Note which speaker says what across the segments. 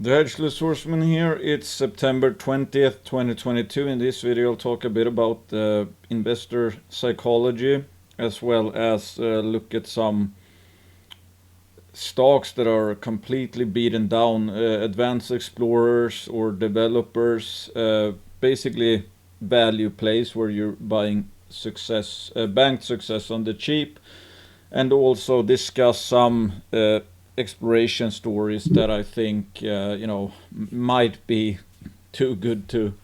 Speaker 1: The Hedgeless Swordsman here. It's September 20th, 2022. In this video I'll talk a bit about investor psychology, as well as look at some stocks that are completely beaten down, advanced explorers or developers, basically value plays where you're buying success, banked success on the cheap, and also discuss some exploration stories that I think might be too good to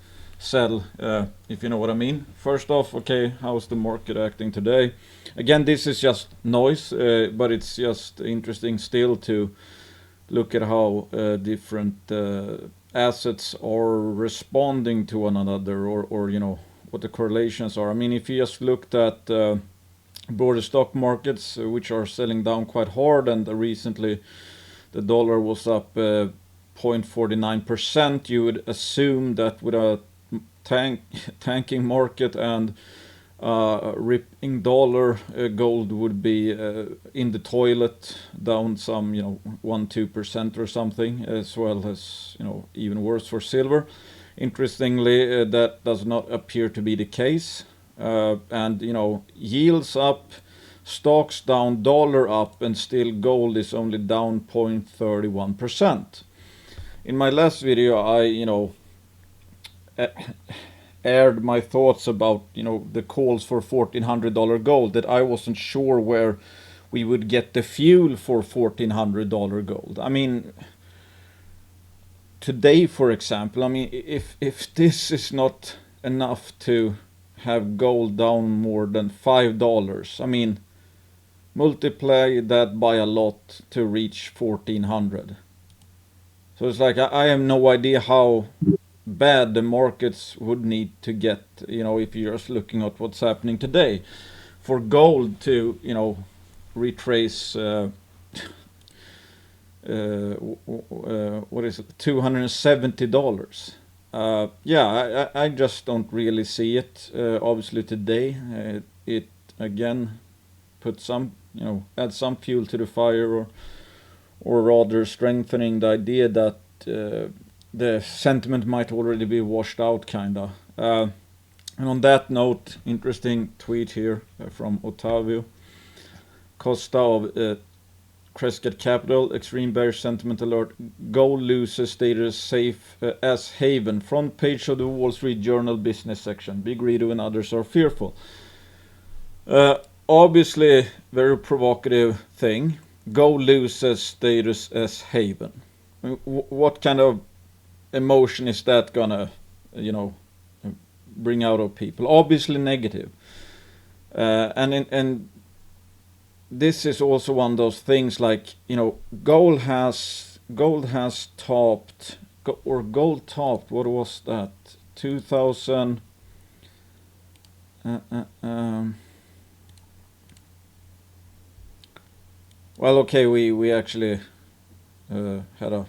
Speaker 1: sell, if you know what I mean. First off, okay, how's the market acting today? Again, this is just noise, but it's just interesting still to look at how different assets are responding to one another, or what the correlations are. I mean, if you just looked at broader stock markets, which are selling down quite hard, and recently the dollar was up 0.49%, you would assume that with a tanking market and ripping dollar, gold would be in the toilet, down some 1-2% or something, as well as even worse for silver. Interestingly, that does not appear to be the case. And yields up, stocks down, dollar up, and still gold is only down 0.31%. In my last video I aired my thoughts about the calls for $1,400 gold, that I wasn't sure where we would get the fuel for $1,400 gold. I mean, today, for example, I mean, if this is not enough to have gold down more than $5, I mean, multiply that by a lot to reach 1,400. So it's like I have no idea how bad the markets would need to get, if you're just looking at what's happening today, for gold to retrace what is it, $270. Yeah, I just don't really see it. Obviously today it again put some, add some fuel to the fire, or rather strengthening the idea that the sentiment might already be washed out, kinda. And on that note, interesting tweet here from Otavio Costa of Crescat Capital. Extreme bearish sentiment alert. Gold loses status safe as haven. Front page of the Wall Street Journal business section. Big reader and others are fearful. Obviously, very provocative thing. Gold loses status as haven. I mean, what kind of emotion is that gonna, bring out of people? Obviously negative. And this is also one of those things, like, gold has topped, or gold topped, what was that, 2000, well, okay, we actually had a,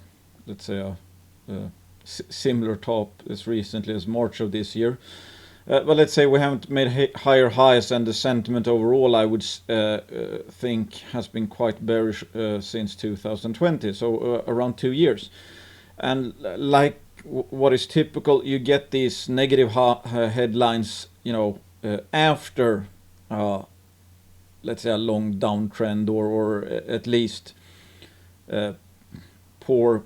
Speaker 1: let's say, a similar top as recently as March of this year. But let's say we haven't made higher highs, and the sentiment overall, I would think, has been quite bearish since 2020, so around 2 years. And like what is typical, you get these negative headlines, after, let's say, a long downtrend, or at least poor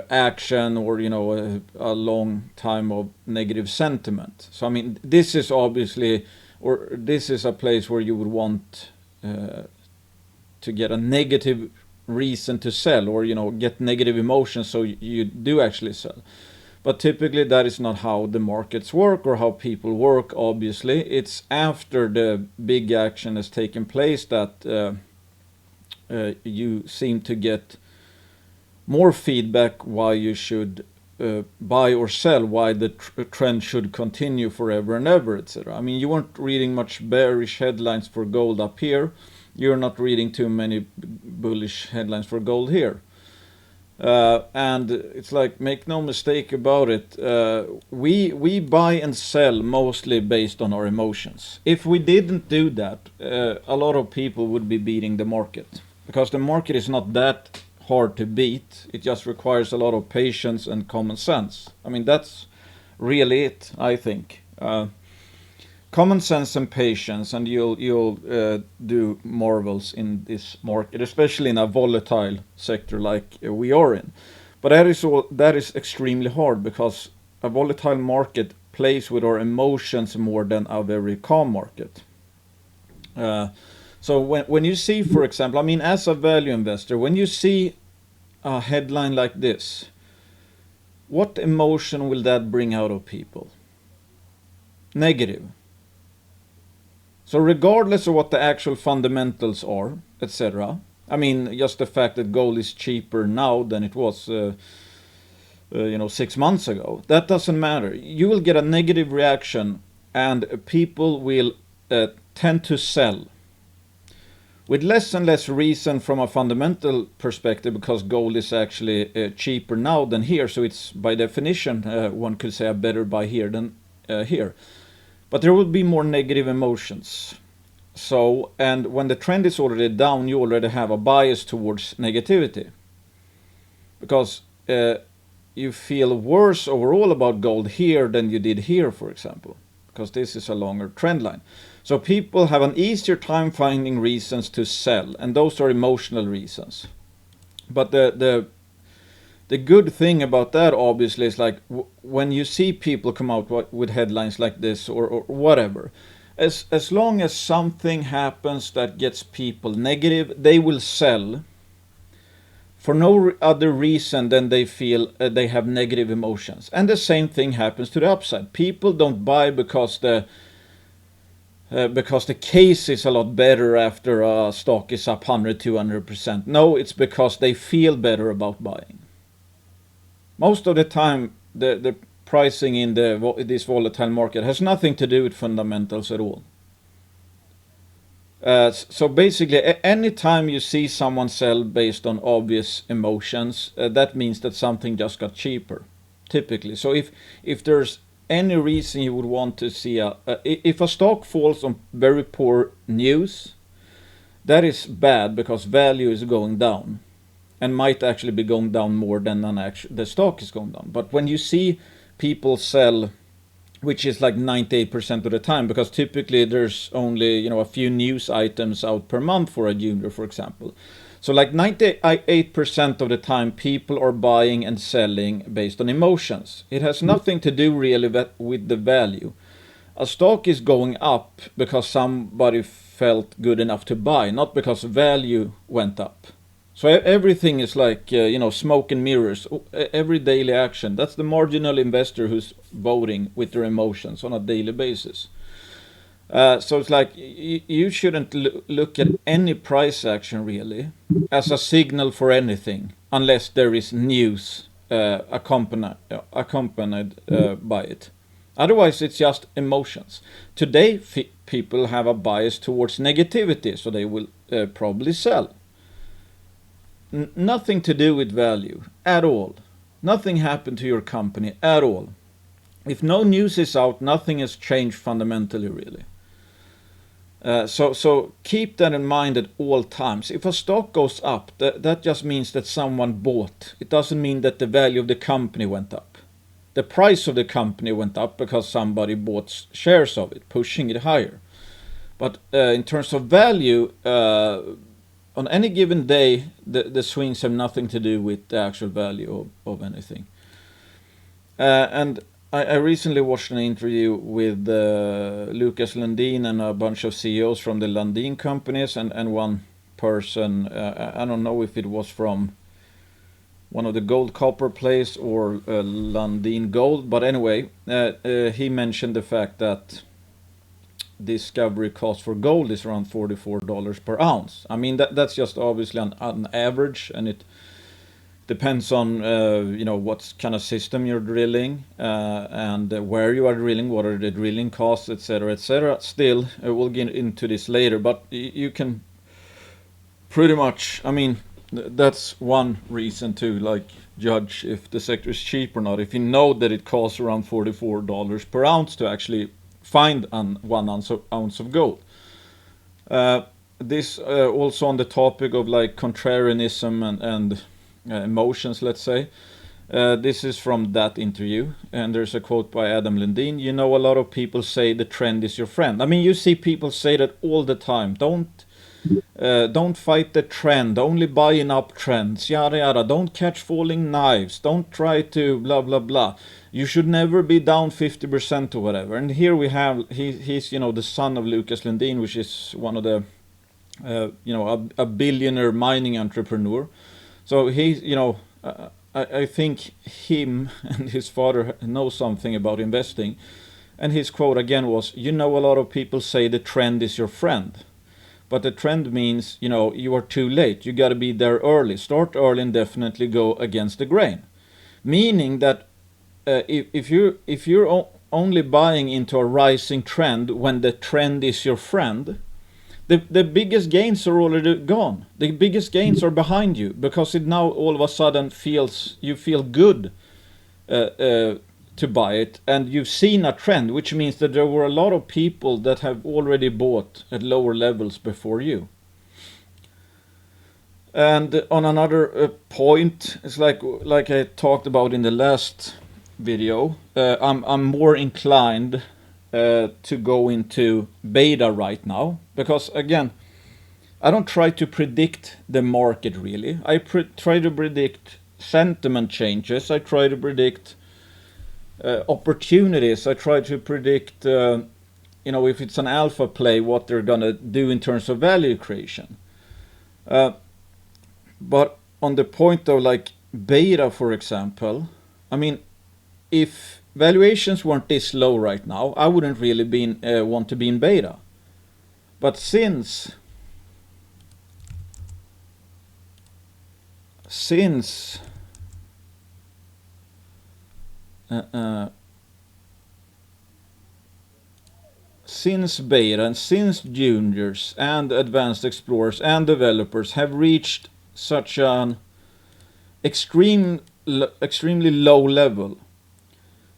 Speaker 1: action, or a long time of negative sentiment. So I mean, this is obviously, or this is a place where you would want to get a negative reason to sell, or get negative emotions, so you do actually sell. But typically that is not how the markets work, or how people work. Obviously, it's after the big action has taken place that you seem to get more feedback why you should buy or sell, why the trend should continue forever and ever, etc. I mean, you weren't reading much bearish headlines for gold up here. You're not reading too many bullish headlines for gold here. And it's like, make no mistake about it, we buy and sell mostly based on our emotions. If we didn't do that, a lot of people would be beating the market, because the market is not that hard to beat. It just requires a lot of patience and common sense. I mean, that's really it, I think. Common sense and patience, and you'll do marvels in this market, especially in a volatile sector like we are in. But that is extremely hard, because a volatile market plays with our emotions more than a very calm market. So when you see, for example, I mean, as a value investor, when you see a headline like this, what emotion will that bring out of people? Negative. So regardless of what the actual fundamentals are, etc. I mean, just the fact that gold is cheaper now than it was 6 months ago, that doesn't matter. You will get a negative reaction, and people will tend to sell with less and less reason from a fundamental perspective, because gold is actually cheaper now than here. So it's by definition, one could say, a better buy here than here. But there will be more negative emotions. So, and when the trend is already down, you already have a bias towards negativity, because you feel worse overall about gold here than you did here, for example, because this is a longer trend line. So people have an easier time finding reasons to sell, and those are emotional reasons. But the good thing about that, obviously, is like when you see people come out with headlines like this or whatever, as long as something happens that gets people negative, they will sell for no other reason than they feel they have negative emotions. And the same thing happens to the upside. People don't buy because the case is a lot better after a stock is up 100-200%. No, it's because they feel better about buying. Most of the time, the pricing in this volatile market has nothing to do with fundamentals at all. So basically, any time you see someone sell based on obvious emotions, that means that something just got cheaper, typically. So if there's any reason you would want to see if a stock falls on very poor news, that is bad, because value is going down, and might actually be going down more than the stock is going down. But when you see people sell, which is like 98% of the time, because typically there's only a few news items out per month for a junior, for example. So like 98% of the time, people are buying and selling based on emotions. It has nothing to do really with the value. A stock is going up because somebody felt good enough to buy, not because value went up. So everything is like, smoke and mirrors, every daily action. That's the marginal investor who's voting with their emotions on a daily basis. So it's like you shouldn't look at any price action really as a signal for anything, unless there is news accompanied by it. Otherwise, it's just emotions. Today, people have a bias towards negativity, so they will probably sell. Nothing to do with value at all. Nothing happened to your company at all. If no news is out, nothing has changed fundamentally, really. So keep that in mind at all times. If a stock goes up, that just means that someone bought. It doesn't mean that the value of the company went up. The price of the company went up because somebody bought shares of it, pushing it higher. But in terms of value, on any given day, the swings have nothing to do with the actual value of anything. And I recently watched an interview with Lucas Lundin and a bunch of CEOs from the Lundin companies, and one person, I don't know if it was from one of the gold copper plays or Lundin Gold, but anyway, he mentioned the fact that discovery cost for gold is around $44 per ounce. I mean, that's just obviously an average, and it depends on what kind of system you're drilling and where you are drilling, what are the drilling costs, etc., etc. Still, we'll get into this later, but you can pretty much, I mean, that's one reason to judge if the sector is cheap or not. If you know that it costs around $44 per ounce to actually find 1 ounce of gold. This also on the topic of contrarianism and emotions, let's say. This is from that interview, and there's a quote by Adam Lundin. You know, a lot of people say the trend is your friend. I mean, you see people say that all the time. Don't fight the trend. Only buy in uptrends. Yada yada. Don't catch falling knives. Don't try to blah blah blah. You should never be down 50% or whatever. And here we have he's the son of Lucas Lundin, which is one of the a billionaire mining entrepreneur. So he's I think him and his father know something about investing. And his quote again was, you know, a lot of people say the trend is your friend. But the trend means, you are too late. You got to be there early. Start early and definitely go against the grain. Meaning that if you're only buying into a rising trend when the trend is your friend, the biggest gains are already gone. The biggest gains are behind you, because it now all of a sudden you feel good to buy it, and you've seen a trend, which means that there were a lot of people that have already bought at lower levels before you. And on another point, it's like I talked about in the last video, I'm more inclined to go into beta right now, because again, I don't try to predict the market really. I try to predict sentiment changes. I try to predict opportunities. I try to predict if it's an alpha play, what they're gonna do in terms of value creation. But on the point of like beta, for example, I mean, if valuations weren't this low right now, I wouldn't really want to be in beta. But since beta and since juniors and advanced explorers and developers have reached such an extremely low level,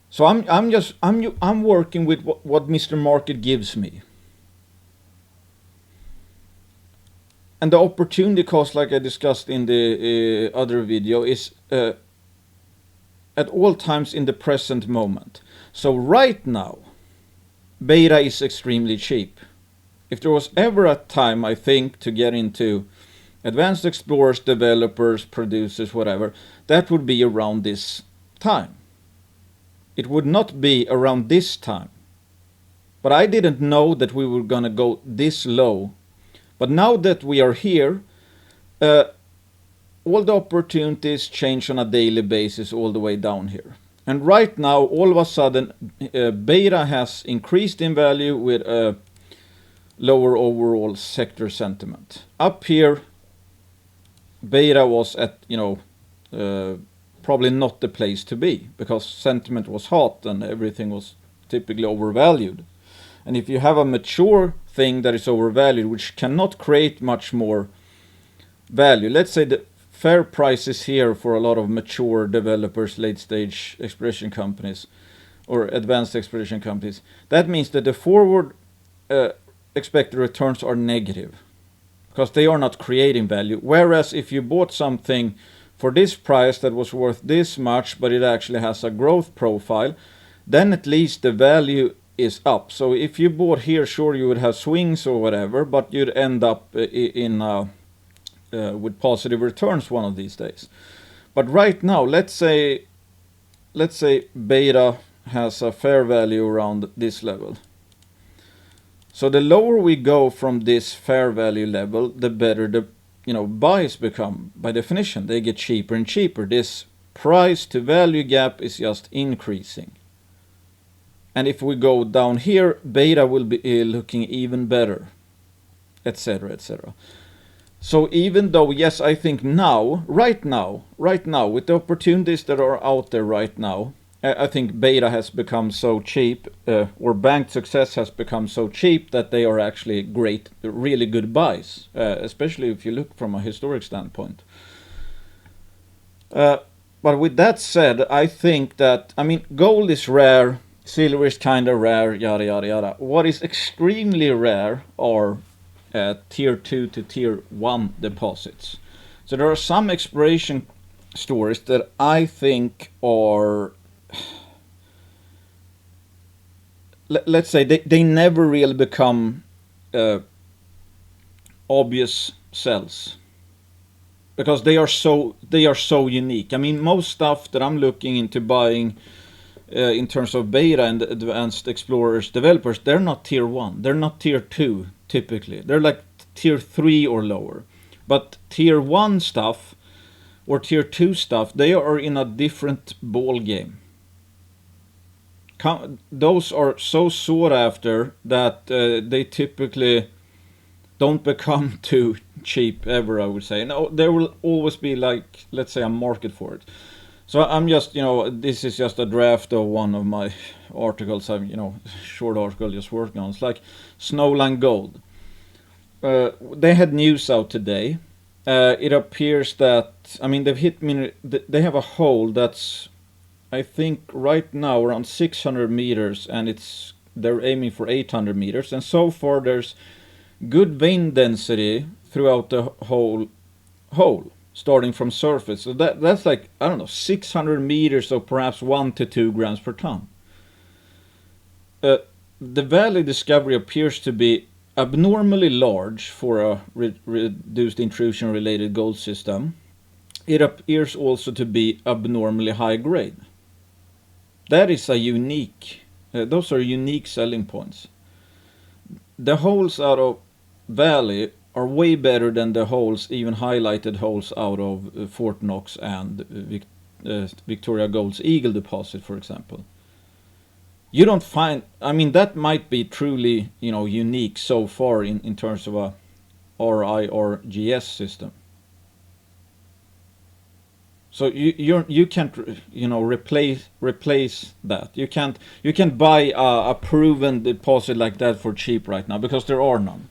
Speaker 1: so I'm working with what Mr. Market gives me. And the opportunity cost, like I discussed in the other video, is at all times in the present moment. So right now, beta is extremely cheap. If there was ever a time, I think, to get into advanced explorers, developers, producers, whatever, that would be around this time. It would not be around this time. But I didn't know that we were gonna go this low. But now that we are here, all the opportunities change on a daily basis all the way down here. And right now, all of a sudden, beta has increased in value with a lower overall sector sentiment. Up here, beta was at, probably not the place to be, because sentiment was hot and everything was typically overvalued. And if you have a mature thing that is overvalued, which cannot create much more value, let's say the fair prices here for a lot of mature developers, late stage exploration companies or advanced exploration companies, that means that the forward expected returns are negative because they are not creating value. Whereas if you bought something for this price that was worth this much, but it actually has a growth profile, then at least the value is up. So if you bought here, sure, you would have swings or whatever, but you'd end up with positive returns one of these days. But right now, let's say beta has a fair value around this level. So the lower we go from this fair value level, the better the buys become. By definition, they get cheaper and cheaper. This price to value gap is just increasing. And if we go down here, beta will be looking even better, etc., etc. So even though, yes, I think right now, with the opportunities that are out there right now, I think beta has become so cheap, or banked success has become so cheap that they are actually great, really good buys, especially if you look from a historic standpoint. But with that said, I think that, gold is rare, silver is kind of rare, yada, yada, yada. What is extremely rare are tier 2 to tier 1 deposits. So there are some exploration stories that I think are, let's say, they never really become obvious sells because they are so unique. I mean, most stuff that I'm looking into buying in terms of beta and advanced explorers developers, they're not tier 1, they're not tier 2 typically, they're like tier 3 or lower. But tier 1 stuff or tier 2 stuff, they are in a different ball game. Those are so sought after that they typically don't become too cheap ever, I would say. No, there will always be, like, let's say, a market for it. So I'm just, this is just a draft of one of my articles. I'm, short article just working on. It's like Snowline Gold. They had news out today. It appears that, I mean, they have a hole that's, I think right now around 600 meters, and they're aiming for 800 meters. And so far there's good vein density throughout the whole hole, starting from surface. So that's like, I don't know, 600 meters of perhaps 1 to 2 grams per ton. The valley discovery appears to be abnormally large for a reduced intrusion related gold system. It appears also to be abnormally high grade. That is a unique, those are unique selling points. The holes out of valley are way better than the holes, even highlighted holes out of Fort Knox and Victoria Gold's Eagle deposit, for example. You don't find, I mean, that might be truly, unique so far in terms of a RI or GS system. So you can't, replace that. You can't buy a proven deposit like that for cheap right now, because there are none.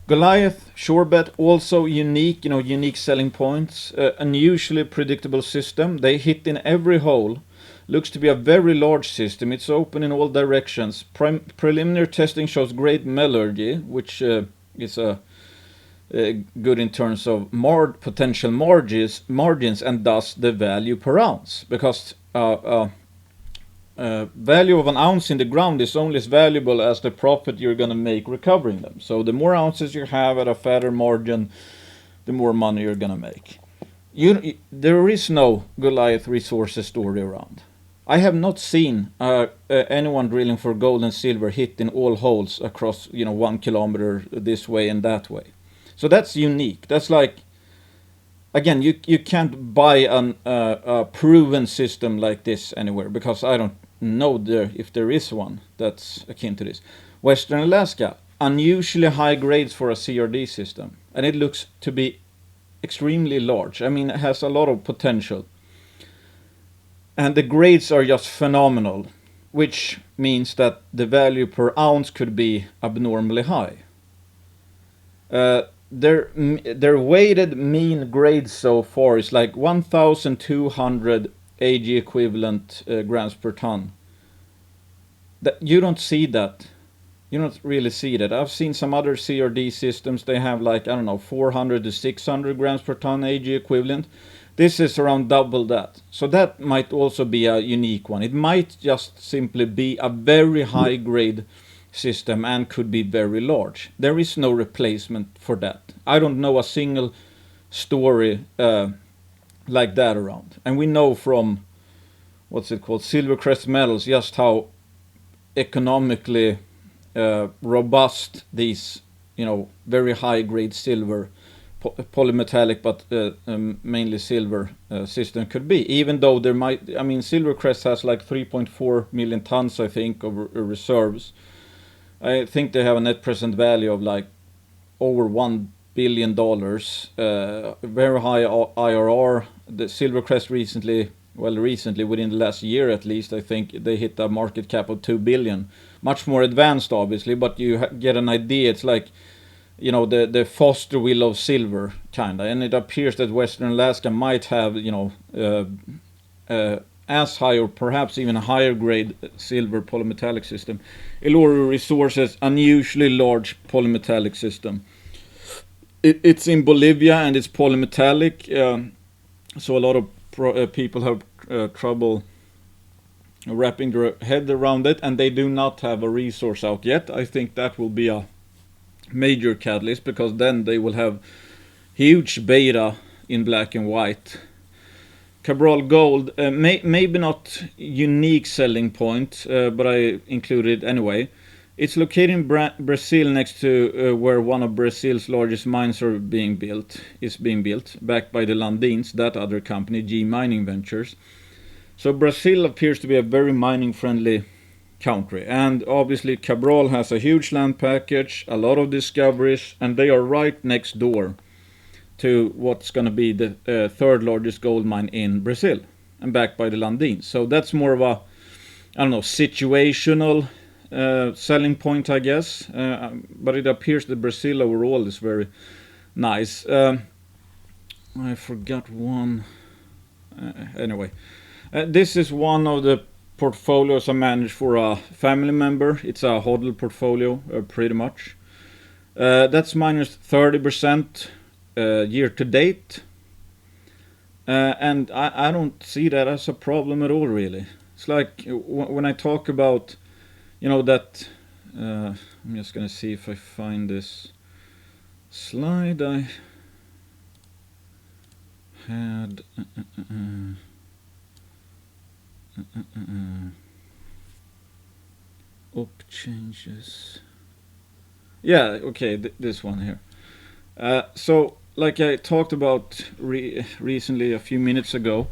Speaker 1: Goliath, Shorebet, also unique, unique selling points. Unusually predictable system. They hit in every hole. Looks to be a very large system. It's open in all directions. Preliminary testing shows great metallurgy, which is good in terms of potential margins, and thus the value per ounce. Because value of an ounce in the ground is only as valuable as the profit you're going to make recovering them. So the more ounces you have at a fatter margin, the more money you're going to make. There is no Goliath resources story around. I have not seen anyone drilling for gold and silver hit in all holes across 1 kilometer this way and that way. So that's unique. That's like, again, you can't buy a proven system like this anywhere, because I don't know if there is one that's akin to this. Western Alaska, unusually high grades for a CRD system, and it looks to be extremely large. I mean, it has a lot of potential. And the grades are just phenomenal, which means that the value per ounce could be abnormally high. Their weighted mean grade so far is like 1,200 AG equivalent grams per ton. You don't see that. You don't really see that. I've seen some other CRD systems. They have like, I don't know, 400 to 600 grams per ton AG equivalent. This is around double that. So that might also be a unique one. It might just simply be a very high grade system and could be very large. There is no replacement for that. I don't know a single story like that around. And we know from, Silvercrest Metals, just how economically robust these, very high grade silver, polymetallic but mainly silver system could be. Even though there might, Silvercrest has like 3.4 million tons, I think, of reserves. I think they have a net present value of like over $1 billion. Very high IRR. The Silvercrest recently, within the last year at least, I think they hit a market cap of 2 billion. Much more advanced, obviously, but you get an idea. It's like, the Foster wheel of silver, kinda. And it appears that Western Alaska might have, as high or perhaps even a higher grade silver polymetallic system. Elora Resources, unusually large polymetallic system. It's in Bolivia and it's polymetallic. So a lot of people have trouble wrapping their head around it, and they do not have a resource out yet. I think that will be a major catalyst, because then they will have huge beta in black and white. Cabral Gold, maybe not unique selling point, but I included it anyway. It's located in Brazil, next to where one of Brazil's largest mines is being built, backed by the Lundins, that other company, G Mining Ventures. So Brazil appears to be a very mining-friendly country, and obviously Cabral has a huge land package, a lot of discoveries, and they are right next door to what's going to be the third largest gold mine in Brazil, and backed by the Lundins. So that's more of a, I don't know, situational selling point, I guess. But it appears that Brazil overall is very nice. I forgot one. Anyway, this is one of the portfolios I manage for a family member. It's a hodl portfolio, pretty much. That's minus 30% year to date. And I don't see that as a problem at all, really. It's like when I talk about, you know, that I'm just gonna see if I find this slide I had. Up changes. Yeah, okay, this one here. So, like I talked about recently a few minutes ago,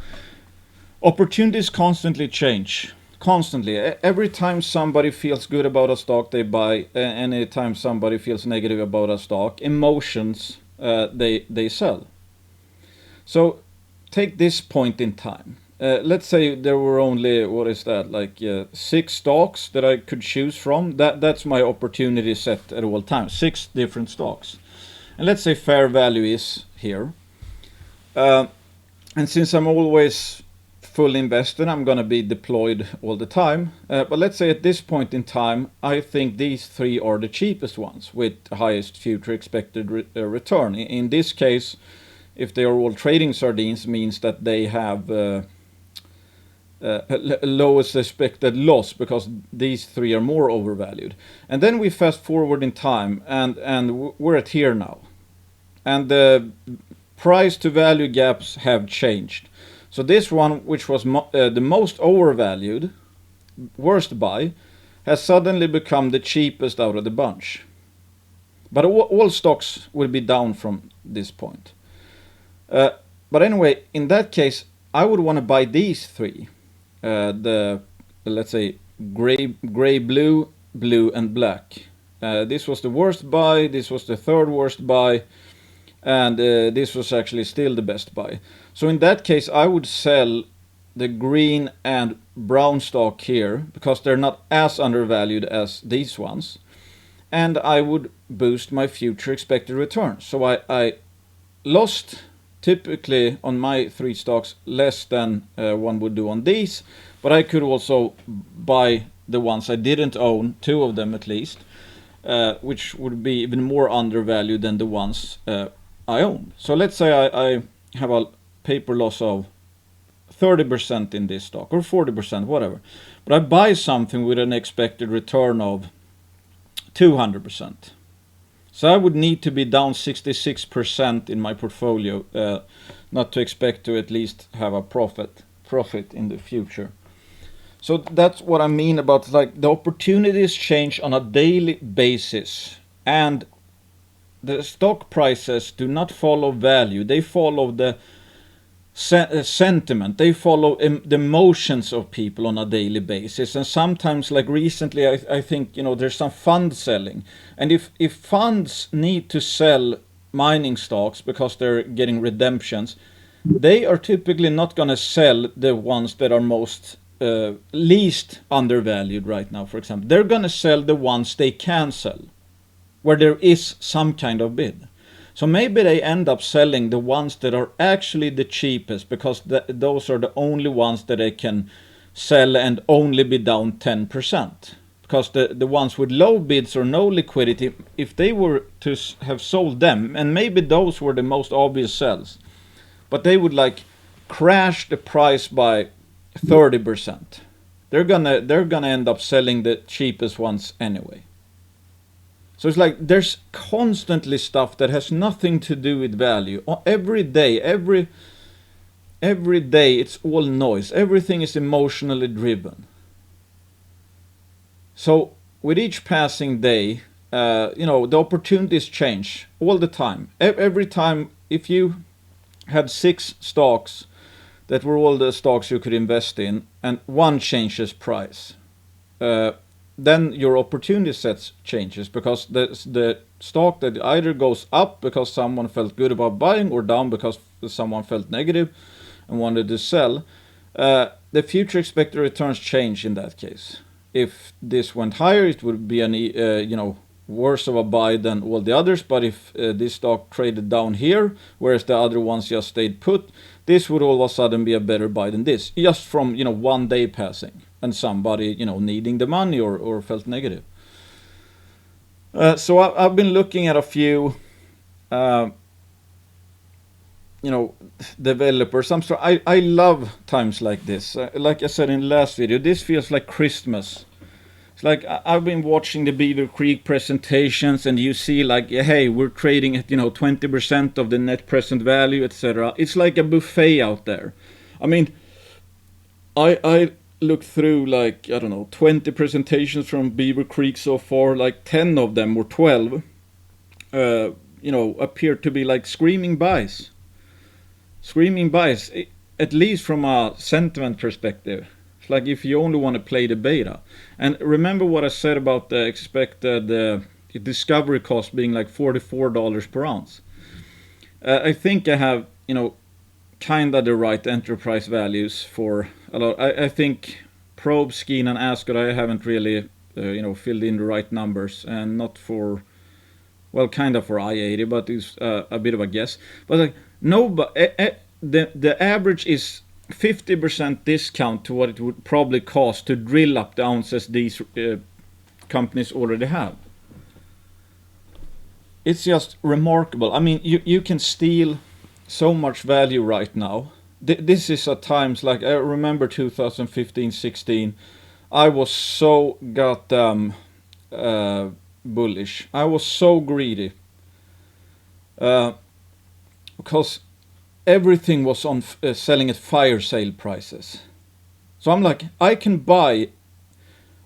Speaker 1: opportunities constantly change. Constantly. Every time somebody feels good about a stock, they buy. Any time somebody feels negative about a stock, emotions, they sell. So take this point in time. Let's say there were only, what is that, like 6 stocks that I could choose from. That's my opportunity set at all times. 6 different stocks. And let's say fair value is here. And since I'm always fully invested, I'm going to be deployed all the time. But let's say at this point in time, I think these 3 are the cheapest ones with highest future expected return. In this case, if they are all trading sardines, means that they have lowest expected loss, because these 3 are more overvalued. And then we fast forward in time, and we're at here now. And the price to value gaps have changed. So this one, which was the most overvalued, worst buy, has suddenly become the cheapest out of the bunch. But all stocks will be down from this point. But anyway, in that case, I would want to buy these 3. Let's say gray, blue, blue, and black. This was the worst buy. This was the third worst buy. And this was actually still the best buy. So in that case, I would sell the green and brown stock here, because they're not as undervalued as these ones. And I would boost my future expected return. So I lost typically on my 3 stocks less than one would do on these. But I could also buy the ones I didn't own, 2 of them at least, which would be even more undervalued than the ones I own. So let's say I have a paper loss of 30% in this stock, or 40%, whatever. But I buy something with an expected return of 200%. So I would need to be down 66% in my portfolio not to expect to at least have a profit in the future. So that's what I mean about, like, the opportunities change on a daily basis, and the stock prices do not follow value. They follow the sentiment. They follow the emotions of people on a daily basis. And sometimes, like recently, I think, you know, there's some fund selling. And if funds need to sell mining stocks because they're getting redemptions, they are typically not going to sell the ones that are most least undervalued right now, for example. They're going to sell the ones they can sell, where there is some kind of bid. So maybe they end up selling the ones that are actually the cheapest, because those are the only ones that they can sell and only be down 10%. Because the ones with low bids or no liquidity, if they were to have sold them, and maybe those were the most obvious sells, but they would like crash the price by 30%. They're gonna end up selling the cheapest ones anyway. So it's like there's constantly stuff that has nothing to do with value. Every day, every day it's all noise. Everything is emotionally driven. So with each passing day, the opportunities change all the time. Every time, if you had 6 stocks that were all the stocks you could invest in, and one changes price, then your opportunity set changes, because the stock that either goes up because someone felt good about buying, or down because someone felt negative and wanted to sell, the future expected returns change in that case. If this went higher, it would be an worse of a buy than all the others. But if this stock traded down here, whereas the other ones just stayed put, this would all of a sudden be a better buy than this, just from one day passing and somebody needing the money or felt negative. So I've been looking at a few developers. I love times like this. Like I said in the last video, this feels like Christmas. It's like I've been watching the Beaver Creek presentations, and you see like, hey, we're trading at 20% of the net present value, etc. It's like a buffet out there. I mean, I looked through like 20 presentations from Beaver Creek so far. Like 10 of them or 12 appear to be like screaming buys, at least from a sentiment perspective. It's like if you only want to play the beta. And remember what I said about the expected discovery cost being like $44 per ounce. I think I have kind of the right enterprise values for a lot. I think Probe, Skeen, and Ascot, I haven't really filled in the right numbers, and not for, well, kind of for I-80, but it's a bit of a guess. But like the average is 50% discount to what it would probably cost to drill up the ounces these companies already have. It's just remarkable. I mean, you can steal so much value right now. This is at times like, I remember 2015-16, I was so goddamn bullish. I was so greedy because everything was on selling at fire sale prices. So I'm like, I can buy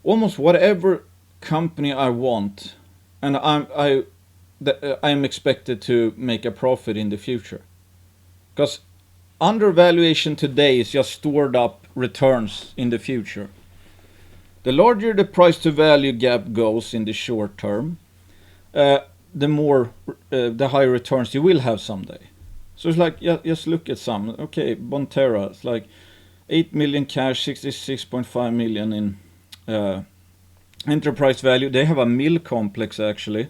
Speaker 1: almost whatever company I want, and I'm expected to make a profit in the future. Because undervaluation today is just stored up returns in the future. The larger the price to value gap goes in the short term, the higher returns you will have someday. So it's like, just look at some. Okay, Bonterra, it's like 8 million cash, 66.5 million in enterprise value. They have a mill complex actually.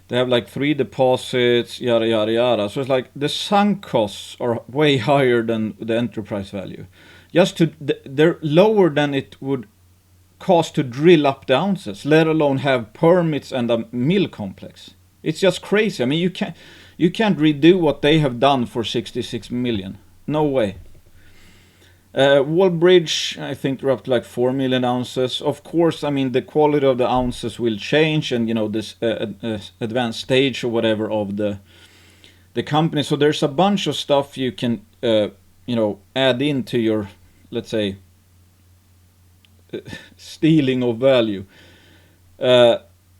Speaker 1: They have like 3 deposits, yada yada yada. So it's like the sunk costs are way higher than the enterprise value. They're lower than it would cost to drill up the ounces, let alone have permits and a mill complex. It's just crazy. I mean, you can't redo what they have done for 66 million. No way. Wallbridge, I think they're up to like 4 million ounces. Of course, I mean, the quality of the ounces will change, and this advanced stage or whatever of the company. So there's a bunch of stuff you can add into your, let's say, stealing of value.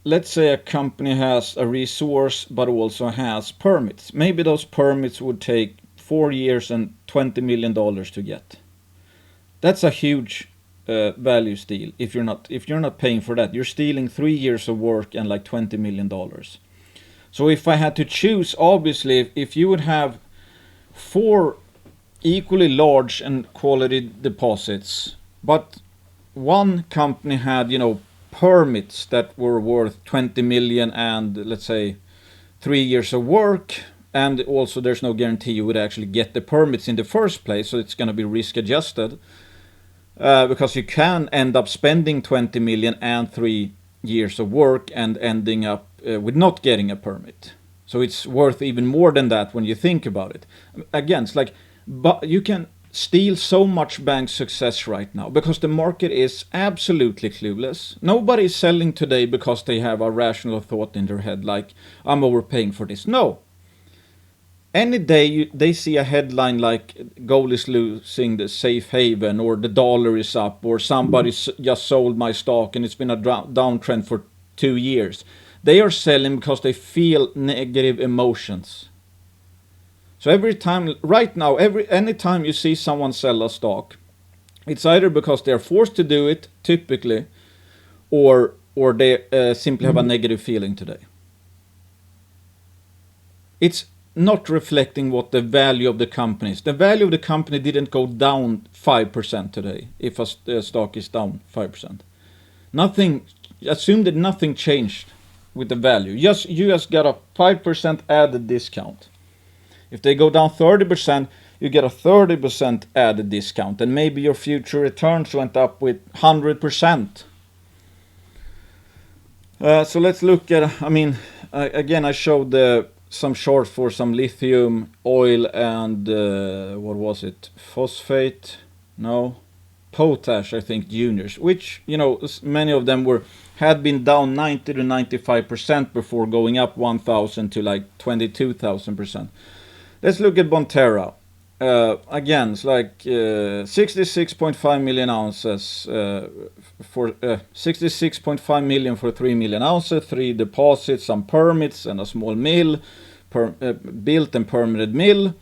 Speaker 1: Let's say a company has a resource but also has permits. Maybe those permits would take 4 years and $20 million to get. That's a huge value steal. If you're not paying for that, you're stealing 3 years of work and like $20 million. So if I had to choose, obviously, if you would have 4 equally large and quality deposits, but one company had permits that were worth 20 million and let's say 3 years of work, and also there's no guarantee you would actually get the permits in the first place, so it's going to be risk adjusted, because you can end up spending 20 million and 3 years of work and ending up with not getting a permit. So it's worth even more than that when you think about it. Again, it's like, but you can steal so much bank success right now because the market is absolutely clueless. Nobody is selling today because they have a rational thought in their head like, I'm overpaying for this. No. Any day they see a headline like gold is losing the safe haven, or the dollar is up, or somebody just sold my stock and it's been a downtrend for 2 years. They are selling because they feel negative emotions. So every time, right now, anytime you see someone sell a stock, it's either because they're forced to do it, typically, or they simply have a negative feeling today. It's not reflecting what the value of the company is. The value of the company didn't go down 5% today if a stock is down 5%. Nothing, assume that nothing changed with the value. You just got a 5% added discount. If they go down 30%, you get a 30% added discount, and maybe your future returns went up with 100%. So let's look at, again, I showed some short for some lithium, oil, and what was it? Phosphate? No. Potash, I think, juniors, which, many of them had been down 90 to 95% before going up 1,000 to like 22,000%. Let's look at Bonterra. Again, it's like 66.5 million ounces for 66.5 million for 3 million ounces, 3 deposits, some permits, and a small mill, built and permitted mill.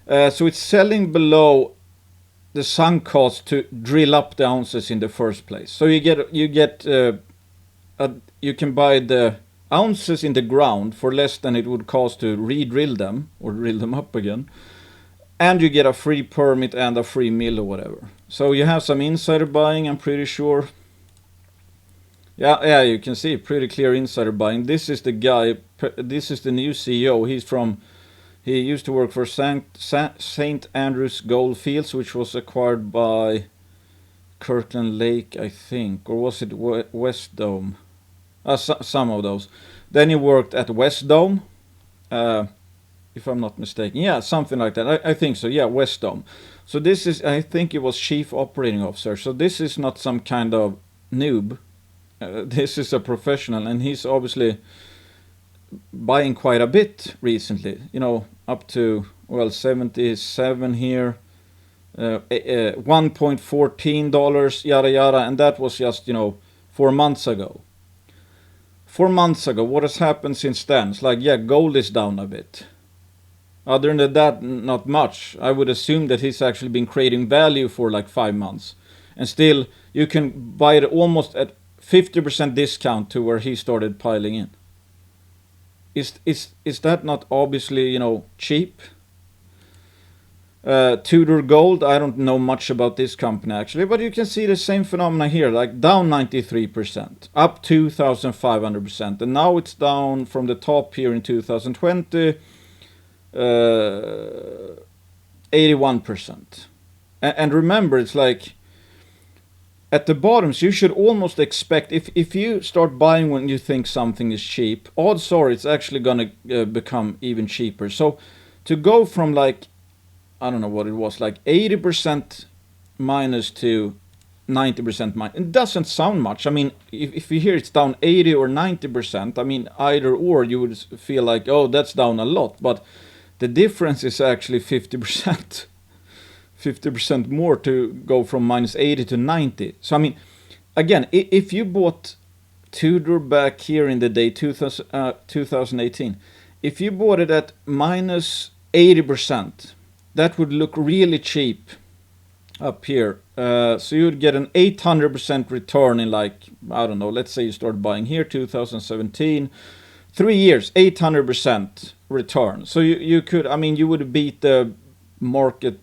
Speaker 1: So it's selling below the sunk cost to drill up the ounces in the first place. So you can buy the ounces in the ground for less than it would cost to re-drill them or drill them up again, and you get a free permit and a free mill or whatever. So you have some insider buying, I'm pretty sure. Yeah, you can see pretty clear insider buying. This is the guy, this is the new CEO. He used to work for St. Andrews Goldfields, which was acquired by Kirkland Lake, I think, or was it West Dome? Some of those. Then he worked at West Dome, if I'm not mistaken. Yeah, something like that. I think so. Yeah, West Dome. So this is, I think it was chief operating officer. So this is not some kind of noob. This is a professional, and he's obviously buying quite a bit recently. Up to 77 here, $1.14, yada yada, and that was just 4 months ago. 4 months ago, what has happened since then? It's like, gold is down a bit. Other than that, not much. I would assume that he's actually been creating value for like 5 months. And still, you can buy it almost at 50% discount to where he started piling in. Is that not obviously, cheap? Tudor Gold, I don't know much about this company actually, but you can see the same phenomena here, like down 93%, up 2,500%, and now it's down from the top here in 2020, 81%. And remember, it's like at the bottoms, you should almost expect, if you start buying when you think something is cheap, odds are it's actually going to become even cheaper. So to go from like, I don't know what it was, like 80% minus to 90% minus, it doesn't sound much. I mean, if you hear it's down 80 or 90%, I mean, either or, you would feel like, oh, that's down a lot. But the difference is actually 50%. 50% more to go from minus 80 to 90. So, I mean, again, if you bought Tudor back here in the day 2018, if you bought it at minus 80%, that would look really cheap up here. So you would get an 800% return in like, I don't know, let's say you start buying here 2017, 3 years, 800% return. So you could, I mean, you would beat the market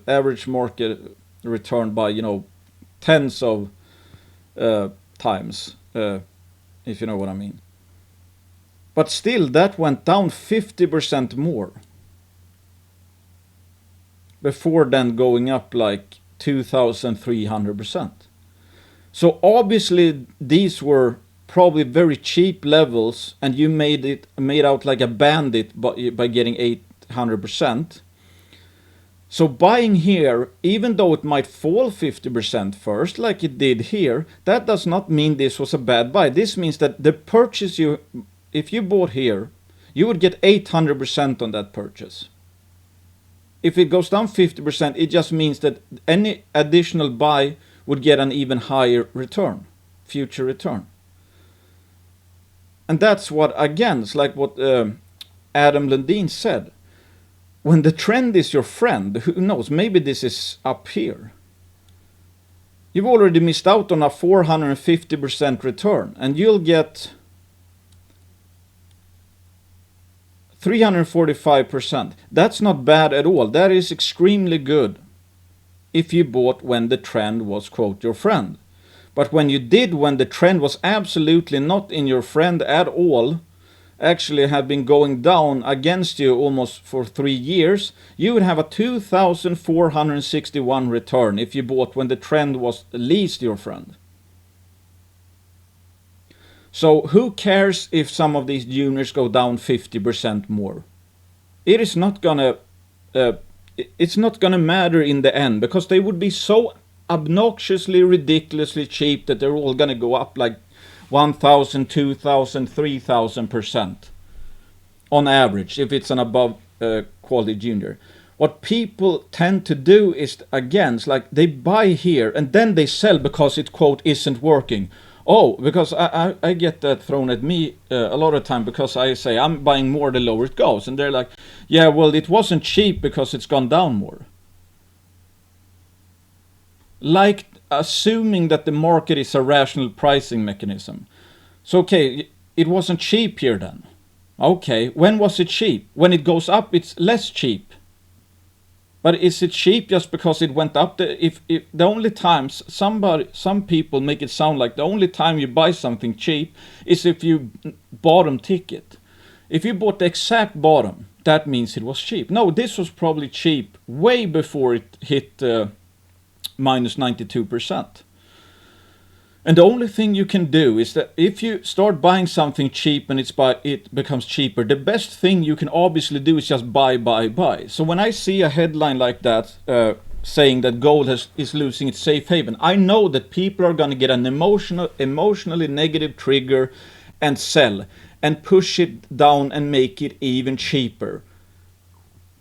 Speaker 1: average market return by tens of times, if you know what I mean. But still, that went down 50% more before then going up like 2,300%. So obviously these were probably very cheap levels, and you made out like a bandit by getting 800%. So buying here, even though it might fall 50% first, like it did here, that does not mean this was a bad buy. This means that the purchase if you bought here, you would get 800% on that purchase. If it goes down 50%, it just means that any additional buy would get an even higher return, future return. And that's what, again, it's like what Adam Lundin said. When the trend is your friend, who knows, maybe this is up here. You've already missed out on a 450% return, and you'll get 345%. That's not bad at all. That is extremely good if you bought when the trend was, quote, your friend. But when you did when the trend was absolutely not in your friend at all, actually had been going down against you almost for 3 years, you would have a 2,461 return if you bought when the trend was least your friend. So who cares if some of these juniors go down 50% more? It is not gonna it's not gonna matter in the end, because they would be so obnoxiously, ridiculously cheap that they're all gonna go up like 1,000, 2,000, 3,000% on average if it's an above quality junior. What people tend to do is, again, it's like they buy here and then they sell because it, quote, isn't working. Oh, because I get that thrown at me a lot of time, because I say I'm buying more the lower it goes, and they're like, yeah, well, it wasn't cheap because it's gone down more. Like assuming that the market is a rational pricing mechanism. So okay, it wasn't cheap here then. Okay, when was it cheap? When it goes up, it's less cheap. But is it cheap just because it went up? If the only times some people make it sound like the only time you buy something cheap is if you bottom ticket. If you bought the exact bottom, that means it was cheap. No, this was probably cheap way before it hit minus 92%. And the only thing you can do is that if you start buying something cheap and it becomes cheaper, the best thing you can obviously do is just buy. So when I see a headline like that saying that gold is losing its safe haven, I know that people are going to get an emotionally negative trigger and sell and push it down and make it even cheaper.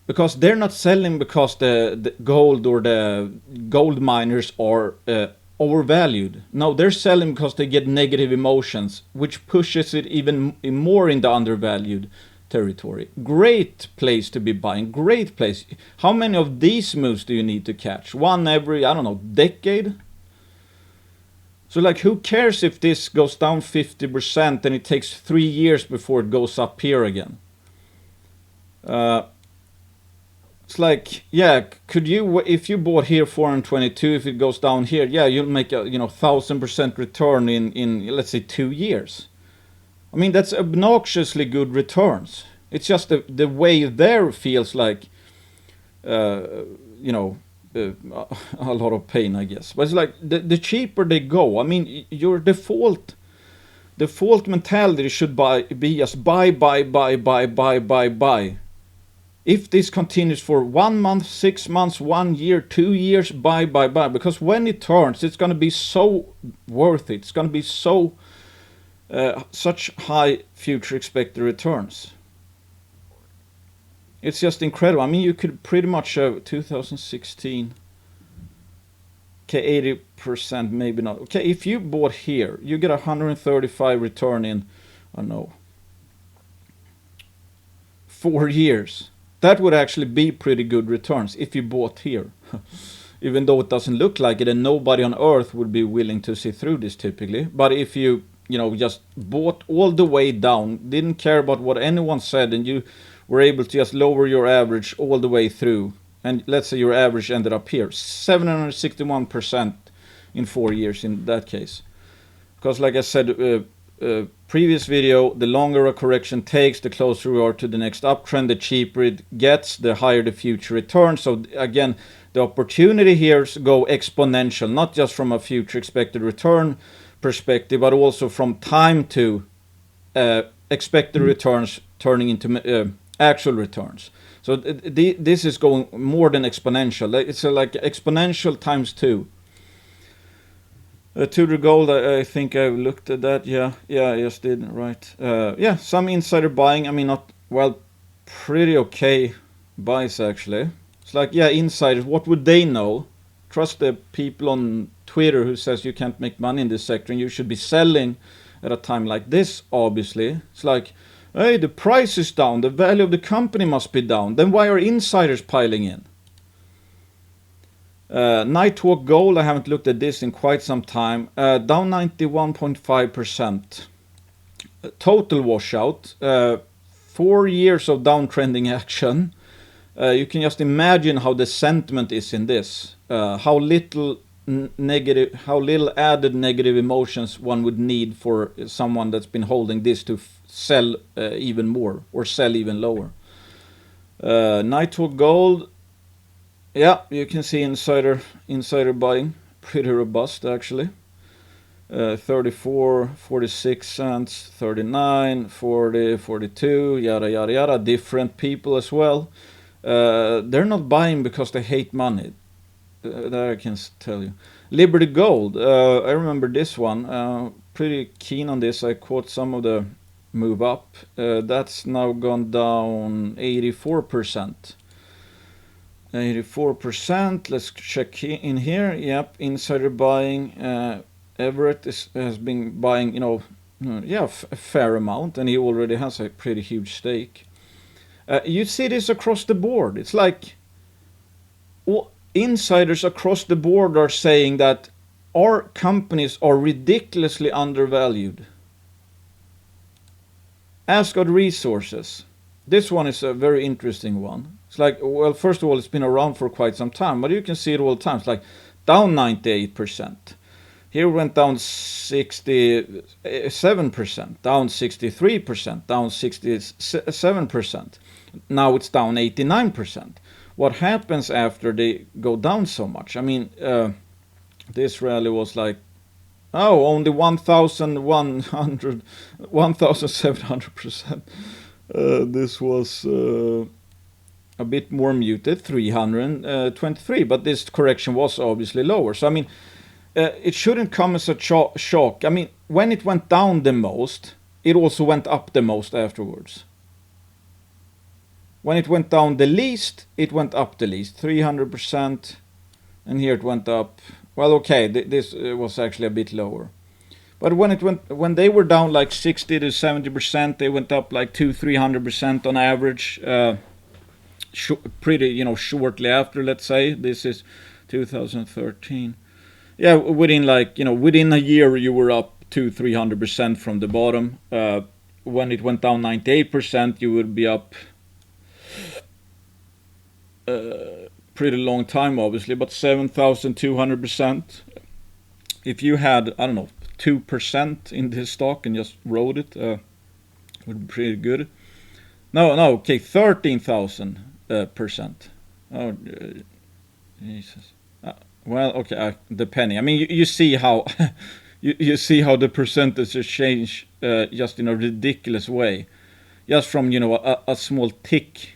Speaker 1: Because they're not selling because the gold or the gold miners are overvalued. No, they're selling because they get negative emotions, which pushes it even more in the undervalued territory. Great place to be buying, great place. How many of these moves do you need to catch? One every, I don't know, decade? So like, who cares if this goes down 50% and it takes 3 years before it goes up here again? It's like, yeah, could you, if you bought here 422, if it goes down here, yeah, you'll make a 1,000% return in let's say 2 years. I mean, that's obnoxiously good returns. It's just the way there feels like, a lot of pain, I guess. But it's like the cheaper they go. I mean, your default mentality should be just buy. If this continues for 1 month, 6 months, 1 year, 2 years, buy. Because when it turns, it's going to be so worth it. It's going to be so such high future expected returns. It's just incredible. I mean, you could pretty much have 2016. Okay, 80%, maybe not. Okay, if you bought here, you get 135 return in, I don't know, 4 years. That would actually be pretty good returns if you bought here. Even though it doesn't look like it, and nobody on earth would be willing to see through this typically. But if you just bought all the way down, didn't care about what anyone said, and you were able to just lower your average all the way through, and let's say your average ended up here, 761% in 4 years in that case. Because like I said, previous video, the longer a correction takes, the closer we are to the next uptrend, the cheaper it gets, the higher the future return. So again, the opportunity here go exponential, not just from a future expected return perspective, but also from time to expected returns turning into Actual returns. So this is going more than exponential. It's like exponential times 2. Tudor Gold, I think I looked at that. Yeah, I just did, right. Yeah, some insider buying. I mean, not, well, pretty okay buys actually. It's like, yeah, insiders, what would they know? Trust the people on Twitter who says you can't make money in this sector and you should be selling at a time like this, obviously. It's like, hey, the price is down, the value of the company must be down. Then why are insiders piling in? Nighthawk Gold, I haven't looked at this in quite some time. Down 91.5%. Total washout. 4 years of downtrending action. You can just imagine how the sentiment is in this. How little added negative emotions one would need for someone that's been holding this to sell even more or sell even lower. Nighthawk Gold. Yeah, you can see insider buying, pretty robust actually. 34, 46 cents, 39, 40, 42, yada yada yada. Different people as well. They're not buying because they hate money. That I can tell you. Liberty Gold. I remember this one. Pretty keen on this. I caught some of the move up. That's now gone down 84%. 84%. Let's check in here. Yep, insider buying. Everett has been buying, a fair amount, and he already has a pretty huge stake. You see this across the board. It's like insiders across the board are saying that our companies are ridiculously undervalued. Asgard Resources. This one is a very interesting one. It's like, well, first of all, it's been around for quite some time, but you can see it all the time. It's like down 98%. Here went down 67%, down 63%, down 67%. Now it's down 89%. What happens after they go down so much? I mean, this rally was like, only 1,700%. This was a bit more muted, 323, but this correction was obviously lower. So I mean, it shouldn't come as a shock. I mean, when it went down the most, it also went up the most afterwards. When it went down the least, it went up the least, 300%, and here it went up. Well, okay, this was actually a bit lower. But when they were down like 60 to 70%, they went up like 200-300% on average. Pretty, shortly after, let's say. This is 2013. Yeah, within a year you were up 200-300% from the bottom. When it went down 98%, you would be up pretty long time, obviously, but 7,200%. If you had, 2% in this stock and just rode it, would be pretty good. No, okay, 13,000%. Oh, Jesus. Well, okay, the penny. I mean, you see how you see how the percentages change just in a ridiculous way, just from a small tick,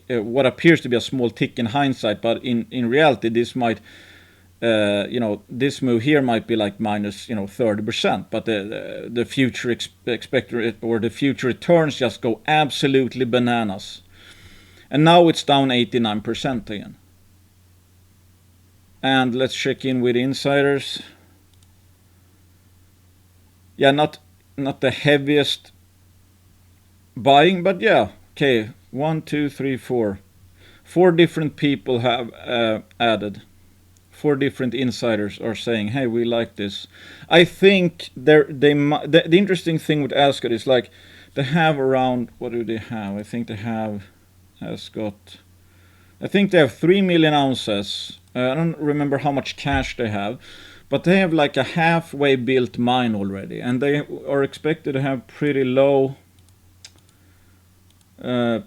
Speaker 1: what appears to be a small tick in hindsight, but in reality, this might, this move here might be like minus 30%, but the future expected or the future returns just go absolutely bananas, and now it's down 89% again. And let's check in with insiders. Yeah, not the heaviest buying, but yeah, okay. 1, 2, 3, 4. 4 different people have added. 4 different insiders are saying, "Hey, we like this." I think the interesting thing with Asgard is like they have around, what do they have? I think they have Asgard. I think they have 3 million ounces. I don't remember how much cash they have, but they have like a halfway built mine already, and they are expected to have pretty low. Okay,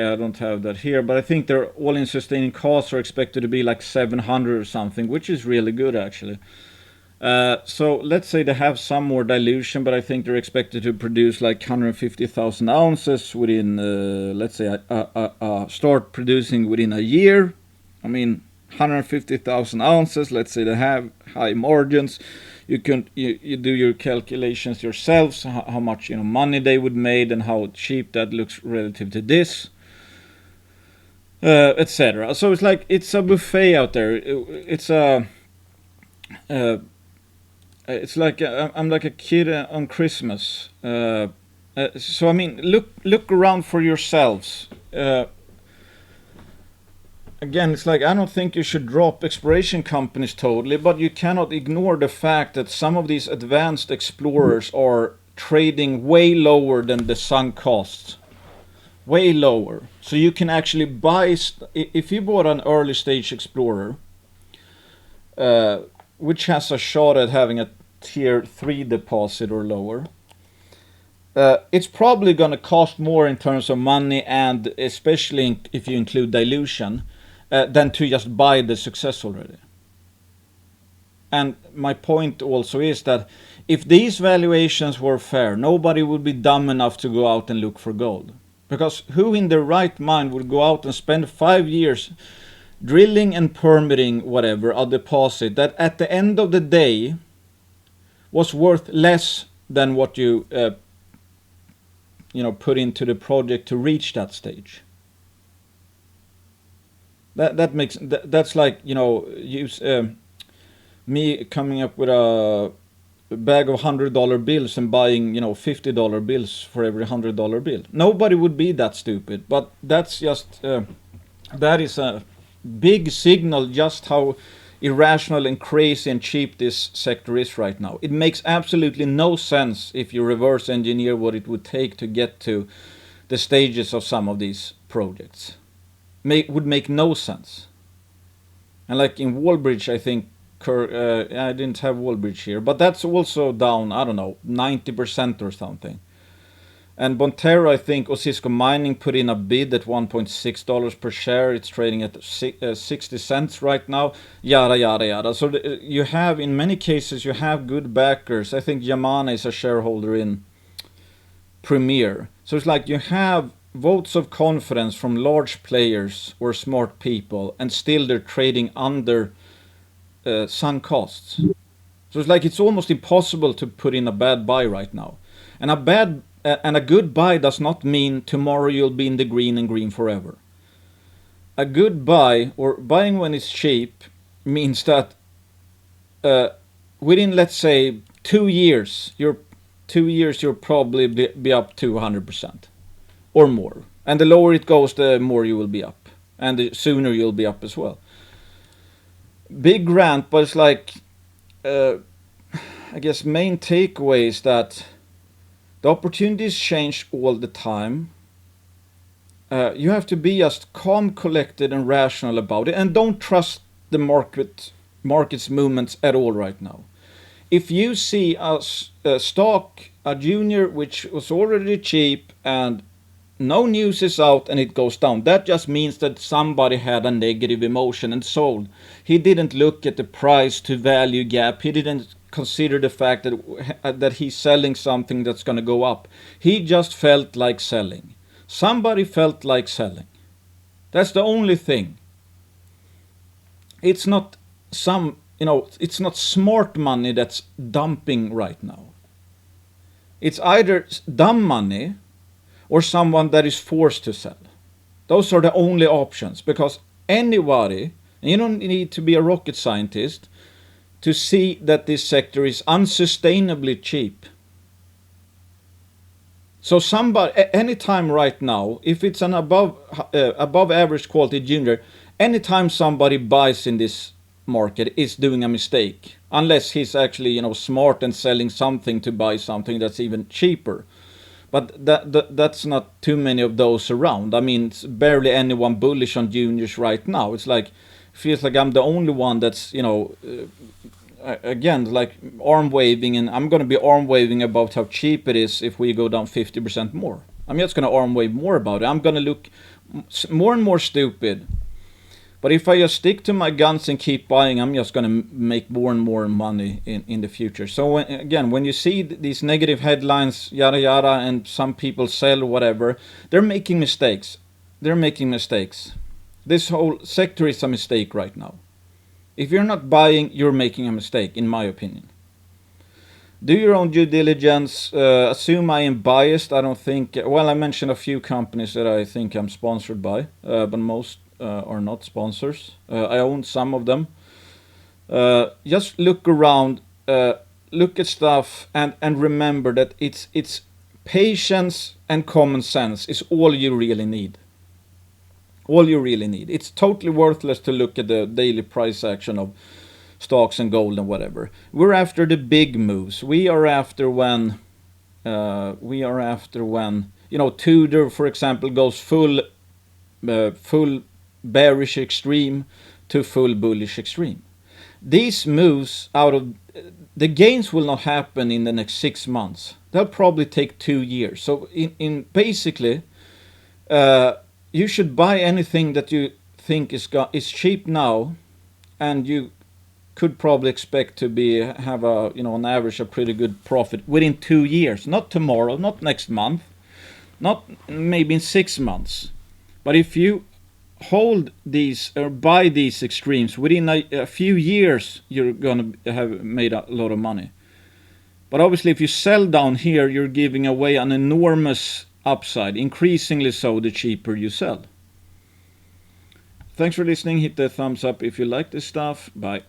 Speaker 1: I don't have that here, but I think their all-in sustaining costs are expected to be like 700 or something, which is really good actually. So let's say they have some more dilution, but I think they're expected to produce like 150,000 ounces within, let's say, start producing within a year. I mean, 150,000 ounces. Let's say they have high margins. You do your calculations yourselves, how much money they would made and how cheap that looks relative to this, etc. So it's like it's a buffet out there. It's like I'm like a kid on Christmas. So I mean, look around for yourselves. Again, it's like I don't think you should drop exploration companies totally, but you cannot ignore the fact that some of these advanced explorers are trading way lower than the sunk costs. Way lower. So you can actually buy, if you bought an early stage explorer, which has a shot at having a tier 3 deposit or lower, it's probably going to cost more in terms of money, and especially if you include dilution, than to just buy the success already. And my point also is that if these valuations were fair, nobody would be dumb enough to go out and look for gold. Because who in their right mind would go out and spend 5 years drilling and permitting whatever, a deposit that at the end of the day was worth less than what you put into the project to reach that stage? That's like me coming up with a bag of $100 bills and buying $50 bills for every $100 bill. Nobody would be that stupid, but that's just that is a big signal just how irrational and crazy and cheap this sector is right now. It makes absolutely no sense if you reverse engineer what it would take to get to the stages of some of these projects. Would make no sense. And like in Wallbridge, I think I didn't have Wallbridge here, but that's also down, I don't know, 90% or something. And Bonterra, I think Osisko Mining put in a bid at $1.6 per share. It's trading at 60 cents right now. Yada, yada, yada. So you have, in many cases, you have good backers. I think Yamana is a shareholder in Premier. So it's like you have votes of confidence from large players or smart people, and still they're trading under sunk costs. So it's like it's almost impossible to put in a bad buy right now. And a good buy does not mean tomorrow you'll be in the green and green forever. A good buy, or buying when it's cheap, means that within, let's say, 2 years, you'll probably be up to 100% or more. And the lower it goes, the more you will be up, and the sooner you'll be up as well. Big rant, but it's like I guess main takeaway is that the opportunities change all the time. You have to be just calm, collected, and rational about it, and don't trust the market's movements at all right now. If you see a stock, a junior, which was already cheap, and no news is out and it goes down, that just means that somebody had a negative emotion and sold. He didn't look at the price to value gap. He didn't consider the fact that he's selling something that's going to go up. He just felt like selling. Somebody felt like selling. That's the only thing. It's not it's not smart money that's dumping right now. It's either dumb money or someone that is forced to sell. Those are the only options, because anybody, and you don't need to be a rocket scientist to see that this sector is unsustainably cheap. So somebody, anytime right now, if it's an above average quality junior, anytime somebody buys in this market is doing a mistake, unless he's actually smart and selling something to buy something that's even cheaper. But that's not too many of those around. I mean, it's barely anyone bullish on juniors right now. It's like, feels like I'm the only one that's again, like arm waving, and I'm going to be arm waving about how cheap it is if we go down 50% more. I'm just going to arm wave more about it. I'm going to look more and more stupid But if I just stick to my guns and keep buying, I'm just going to make more and more money in the future. So when you see these negative headlines, yada yada, and some people sell whatever, they're making mistakes. They're making mistakes. This whole sector is a mistake right now. If you're not buying, you're making a mistake, in my opinion. Do your own due diligence. Assume I am biased. I don't think... Well, I mentioned a few companies that I think I'm sponsored by, but most are not sponsors. I own some of them. Just look around, look at stuff, and remember that it's patience and common sense is all you really need. All you really need. It's totally worthless to look at the daily price action of stocks and gold and whatever. We're after the big moves. We are after when Tudor, for example, goes full bearish extreme to full bullish extreme. These moves the gains will not happen in the next 6 months. They'll probably take 2 years. So in basically, you should buy anything that you think is cheap now, and you could probably expect to have on average a pretty good profit within 2 years. Not tomorrow, not next month, not maybe in 6 months. But if you hold these or buy these extremes, within a few years you're gonna have made a lot of money. But obviously if you sell down here, you're giving away an enormous upside, increasingly so the cheaper you sell. Thanks for listening. Hit the thumbs up if you like this stuff. Bye.